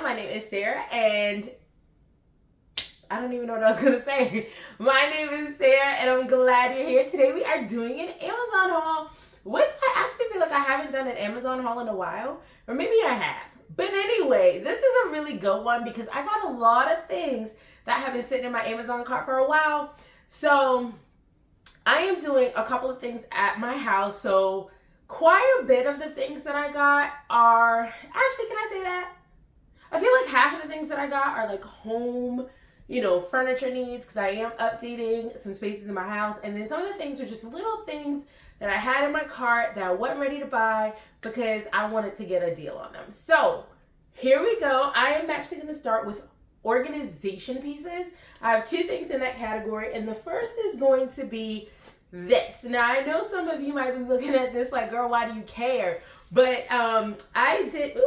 My name is Sarah, and I don't even know what I was going to say. My name is Sarah, and I'm glad you're here. Today we are doing an Amazon haul, which I actually feel like I haven't done an Amazon haul in a while, or maybe I have. But anyway, this is a really good one because I got a lot of things that have been sitting in my Amazon cart for a while. So I am doing a couple of things at my house. So quite a bit of the things that I got are, actually, can I say that? I feel like half of the things that I got are like home, furniture needs, because I am updating some spaces in my house. And then some of the things are just little things that I had in my cart that I wasn't ready to buy because I wanted to get a deal on them. So here we go. I am actually going to start with organization pieces. I have two things in that category, and the first is going to be this. Now, I know some of you might be looking at this like, girl, why do you care? But I did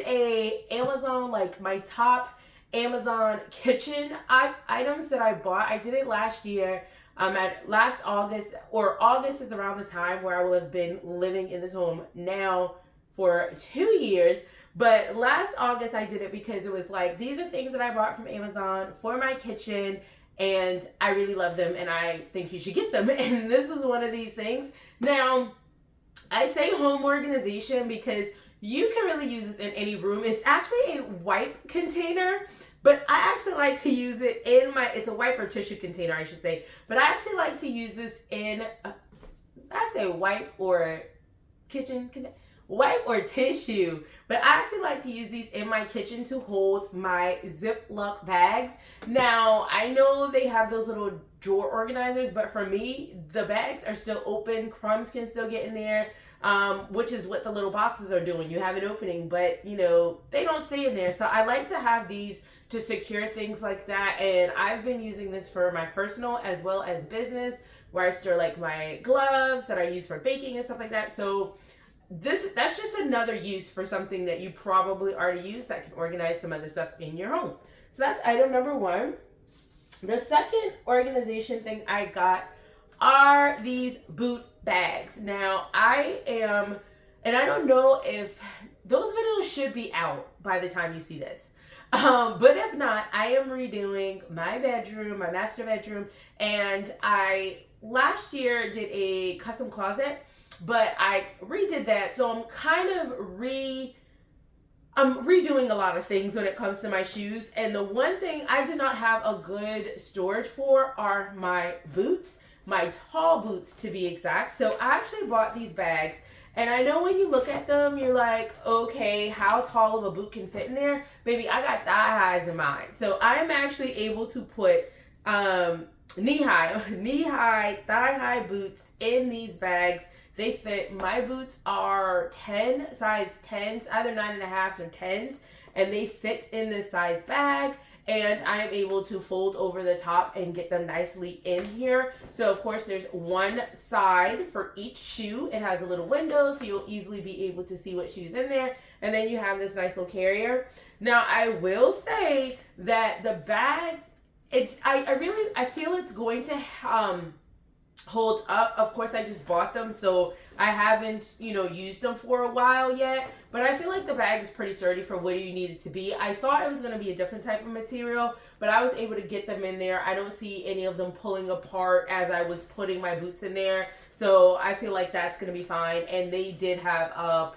a Amazon, like my top Amazon kitchen items that I bought. I did it last year, at last August, or August is around the time where I will have been living in this home now for 2 years. But last August I did it because it was like, these are things that I bought from Amazon for my kitchen, and I really love them, and I think you should get them. And this is one of these things. Now, I say home organization because you can really use this in any room. It's actually a wipe container, but I actually like to use it in it's a wipe or tissue container, I should say. But I actually like to use this in, I say wipe or kitchen container. Wipe or tissue, but I actually like to use these in my kitchen to hold my Ziploc bags. Now, I know they have those little drawer organizers, but for me, the bags are still open. Crumbs can still get in there, which is what the little boxes are doing. You have an opening, but they don't stay in there. So I like to have these to secure things like that, and I've been using this for my personal as well as business, where I store like my gloves that I use for baking and stuff like that. So that's just another use for something that you probably already use that can organize some other stuff in your home. So that's item number one. The second organization thing I got are these boot bags. Now, and I don't know if those videos should be out by the time you see this. But if not, I am redoing my bedroom, my master bedroom, and I last year did a custom closet, but I redid that, so I'm kind of I'm redoing a lot of things when it comes to my shoes. And the one thing I did not have a good storage for are my boots, my tall boots to be exact. So I actually bought these bags, and I know when you look at them, you're like, okay, how tall of a boot can fit in there? Baby, I got thigh highs in mine. So I am actually able to put knee-high, thigh-high boots in these bags. They fit. My boots are size 10s, either 9.5s or 10s, and they fit in this size bag, and I am able to fold over the top and get them nicely in here. So of course there's one side for each shoe. It has a little window, so you'll easily be able to see what shoe's in there, and then you have this nice little carrier. Now, I will say that the bag, I feel it's going to hold up. Of course, I just bought them, so I haven't used them for a while yet, but I feel like the bag is pretty sturdy for what you need it to be. I thought it was going to be a different type of material, but I was able to get them in there. I don't see any of them pulling apart as I was putting my boots in there, so I feel like that's going to be fine. And they did have a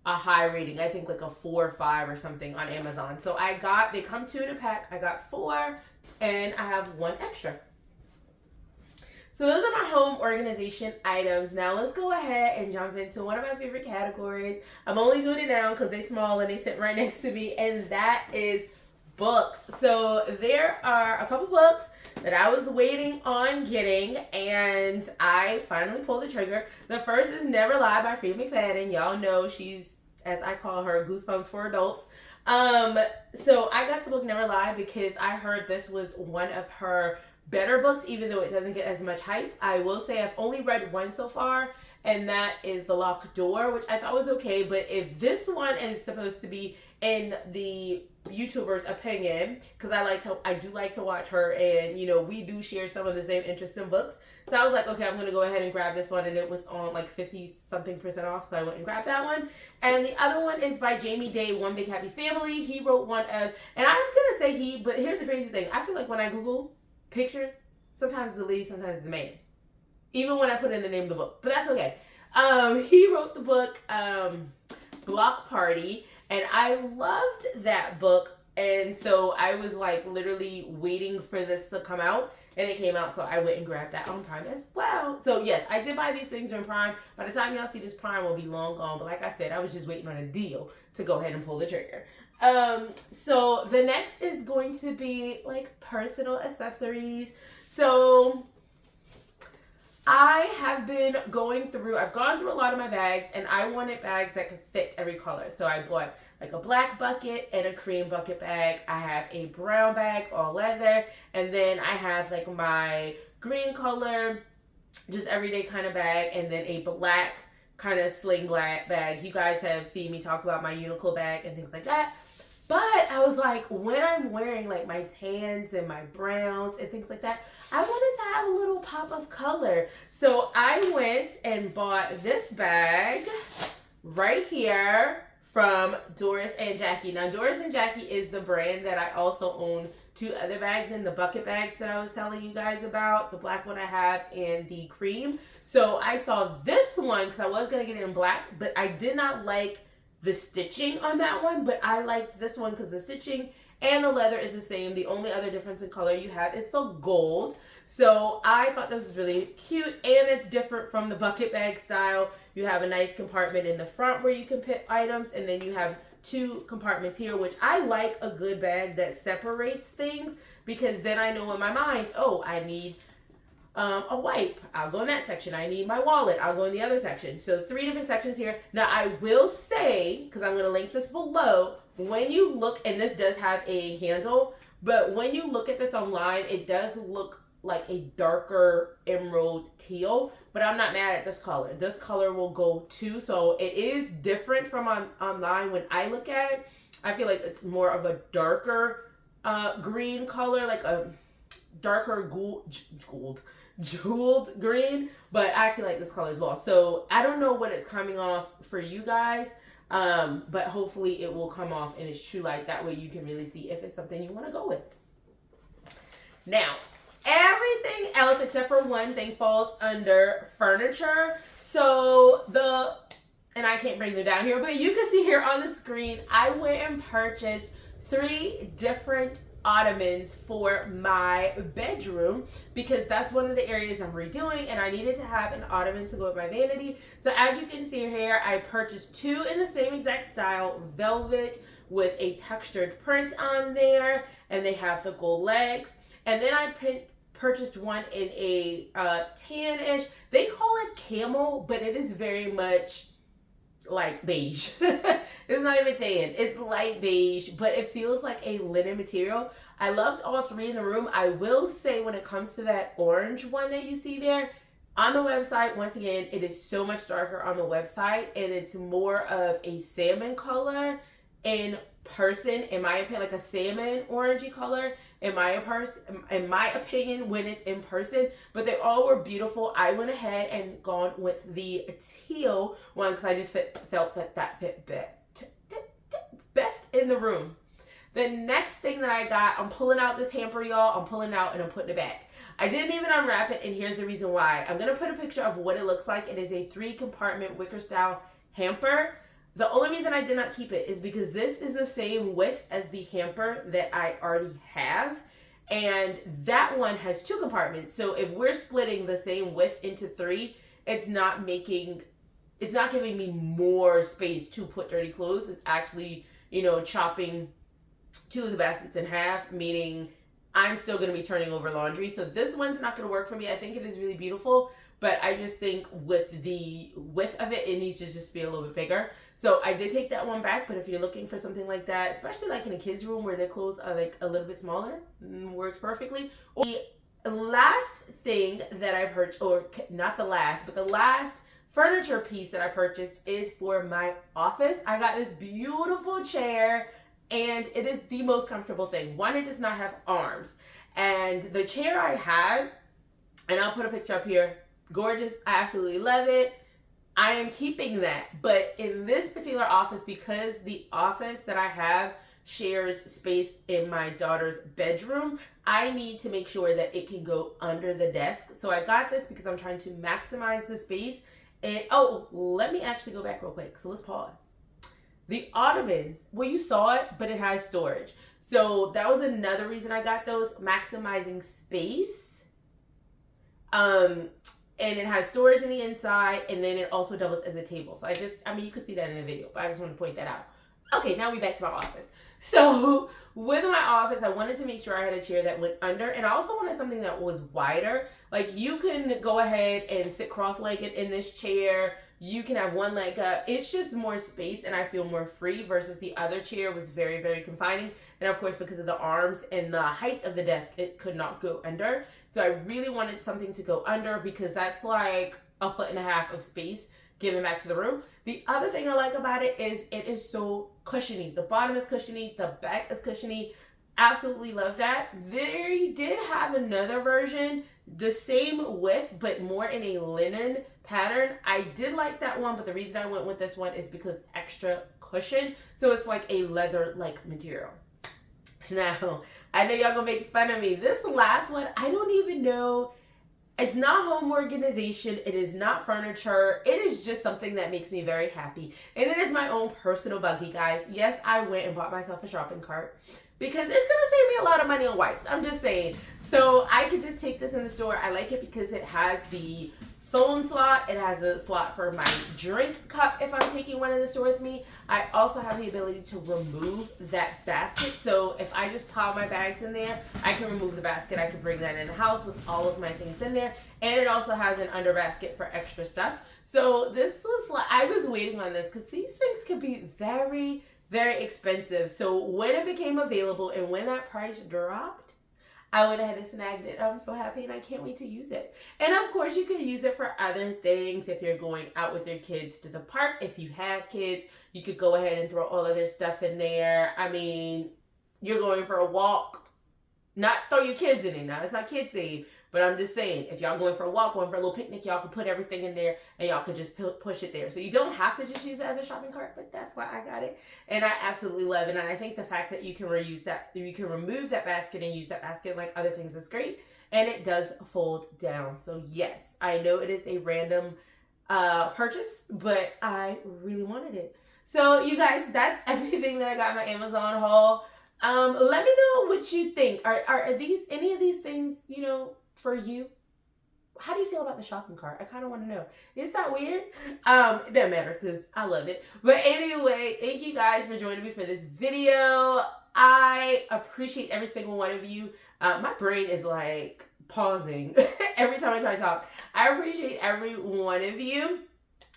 high rating, I think like a 4 or 5 or something on Amazon. So they come 2 in a pack. I got 4, and I have 1 extra. So those are my home organization items. Now let's go ahead and jump into one of my favorite categories. I'm only doing it now because they're small and they sit right next to me, and that is books. So there are a couple books that I was waiting on getting, and I finally pulled the trigger. The first is Never Lie by Frieda McFadden. Y'all know she's, as I call her, Goosebumps for adults. So I got the book Never Lie because I heard this was one of her better books, even though it doesn't get as much hype. I will say I've only read one so far, and that is The Locked Door, which I thought was okay. But if this one is supposed to be in the YouTuber's opinion, because I do like to watch her, and you know, we do share some of the same interests in books. So I was like, okay, I'm gonna go ahead and grab this one, and it was on like 50-something% off, so I went and grabbed that one. And the other one is by Jamie Day, One Big Happy Family. He wrote one of, and I'm gonna say he, but here's the crazy thing. I feel like when I Google pictures, sometimes it's the lady, sometimes it's the man. Even when I put in the name of the book, but that's okay. He wrote the book Block Party, and I loved that book, and so I was like literally waiting for this to come out, and it came out, so I went and grabbed that on Prime as well. So yes, I did buy these things during Prime. By the time y'all see this, Prime will be long gone, but like I said, I was just waiting on a deal to go ahead and pull the trigger. So the next is going to be like personal accessories. So I have been going through, I've gone through a lot of my bags, and I wanted bags that could fit every color. So I bought like a black bucket and a cream bucket bag. I have a brown bag, all leather, and then I have like my green color, just everyday kind of bag, and then a black kind of sling bag. You guys have seen me talk about my Uniqlo bag and things like that. But I was like, when I'm wearing like my tans and my browns and things like that, I wanted to have a little pop of color. So I went and bought this bag right here from DORIS&JACKY. Now, DORIS&JACKY is the brand that I also own 2 other bags in, the bucket bags that I was telling you guys about, the black one I have and the cream. So I saw this one because I was going to get it in black, but I did not like the stitching on that one, but I liked this one because the stitching and the leather is the same. The only other difference in color you have is the gold. So I thought this was really cute, and it's different from the bucket bag style. You have a nice compartment in the front where you can put items, and then you have 2 compartments here, which I like a good bag that separates things, because then I know in my mind, oh, I need a wipe, I'll go in that section. I need my wallet, I'll go in the other section. So 3 different sections here. Now I will say, because I'm going to link this below, when you look, and this does have a handle, but when you look at this online, it does look like a darker emerald teal, but I'm not mad at this color. This color will go too, so it is different from online. When I look at it, I feel like it's more of a darker green color, like a darker jeweled green, but I actually like this color as well. So I don't know what it's coming off for you guys, but hopefully it will come off and it's true light. That way you can really see if it's something you want to go with. Now, everything else except for one thing falls under furniture. So and I can't bring them down here, but you can see here on the screen, I went and purchased 3 different ottomans for my bedroom, because that's one of the areas I'm redoing, and I needed to have an ottoman to go with my vanity. So as you can see here, I purchased 2 in the same exact style, velvet with a textured print on there, and they have the gold legs. And then I purchased one in a tan-ish. They call it camel, but it is very much like beige. It's not even tan, it's light beige, but it feels like a linen material. I loved all 3 in the room. I will say, when it comes to that orange one that you see there on the website, once again, it is so much darker on the website, and it's more of a salmon color in person, in my opinion, like a salmon orangey color in my opinion when it's in person. But they all were beautiful. I went ahead and gone with the teal one because I just felt that fit best in the room. The next thing that I got, I'm pulling out this hamper, y'all. I'm pulling out and I'm putting it back. I didn't even unwrap it, and here's the reason why. I'm going to put a picture of what it looks like. It is a 3-compartment wicker style hamper. The only reason I did not keep it is because this is the same width as the hamper that I already have. And that one has 2 compartments. So if we're splitting the same width into 3, it's not giving me more space to put dirty clothes. It's actually, chopping 2 of the baskets in half, meaning I'm still going to be turning over laundry. So this one's not going to work for me. I think it is really beautiful, but I just think with the width of it, it needs to just be a little bit bigger. So I did take that one back, but if you're looking for something like that, especially like in a kid's room where their clothes are like a little bit smaller, works perfectly. The last thing that I purchased, or not the last, but the last furniture piece that I purchased is for my office. I got this beautiful chair. and it is the most comfortable thing. One, it does not have arms. And the chair I had, and I'll put a picture up here, gorgeous. I absolutely love it. I am keeping that. But in this particular office, because the office that I have shares space in my daughter's bedroom, I need to make sure that it can go under the desk. So I got this because I'm trying to maximize the space. And oh, let me actually go back real quick. So let's pause. The Ottomans, well, you saw it, but it has storage. So that was another reason I got those, maximizing space. And it has storage in the inside, and then it also doubles as a table. So I mean, you could see that in the video, but I just want to point that out. Okay, now we back to my office. So with my office, I wanted to make sure I had a chair that went under, and I also wanted something that was wider. Like, you can go ahead and sit cross-legged in this chair. You can have one leg up. It's just more space, and I feel more free, versus the other chair was very, very confining. And of course, because of the arms and the height of the desk, it could not go under. So I really wanted something to go under, because that's like 1.5 feet of space given back to the room. The other thing I like about it is so cushiony. The bottom is cushiony, the back is cushiony. Absolutely love that. They did have another version, the same width, but more in a linen pattern. I did like that one, but the reason I went with this one is because extra cushion. So it's like a leather-like material. Now, I know y'all gonna make fun of me. This last one, I don't even know. It's not home organization. It is not furniture. It is just something that makes me very happy. And it is my own personal buggy, guys. Yes, I went and bought myself a shopping cart because it's going to save me a lot of money on wipes. I'm just saying. So I could just take this in the store. I like it because it has the phone slot. It has a slot for my drink cup if I'm taking one in the store with me. I also have the ability to remove that basket. So if I just pile my bags in there, I can remove the basket. I can bring that in the house with all of my things in there. And it also has an under basket for extra stuff. So this was like, I was waiting on this because these things can be very, very expensive. So when it became available and when that price dropped, I went ahead and snagged it. I'm so happy, and I can't wait to use it. And of course, you can use it for other things. If you're going out with your kids to the park, if you have kids, you could go ahead and throw all of their stuff in there. I mean, you're going for a walk. Not throw your kids in it now. It's not kid safe. But I'm just saying, if y'all going for a walk, going for a little picnic, y'all can put everything in there and y'all could just push it there. So you don't have to just use it as a shopping cart, but that's why I got it. And I absolutely love it. And I think the fact that you can reuse that, you can remove that basket and use that basket like other things is great. And it does fold down. So yes, I know it is a random purchase, but I really wanted it. So you guys, that's everything that I got in my Amazon haul. Let me know what you think. Are these any of these things, you know, for you? How do you feel about the shopping cart? I kind of want to know. Is that weird? It doesn't matter because I love it. But anyway, thank you guys for joining me for this video. I appreciate every single one of you. My brain is like pausing every time I try to talk. I appreciate every one of you.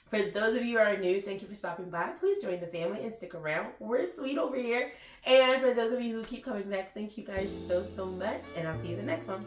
For those of you who are new, thank you for stopping by. Please join the family and stick around. We're sweet over here. And for those of you who keep coming back, thank you guys so, so much. And I'll see you in the next one.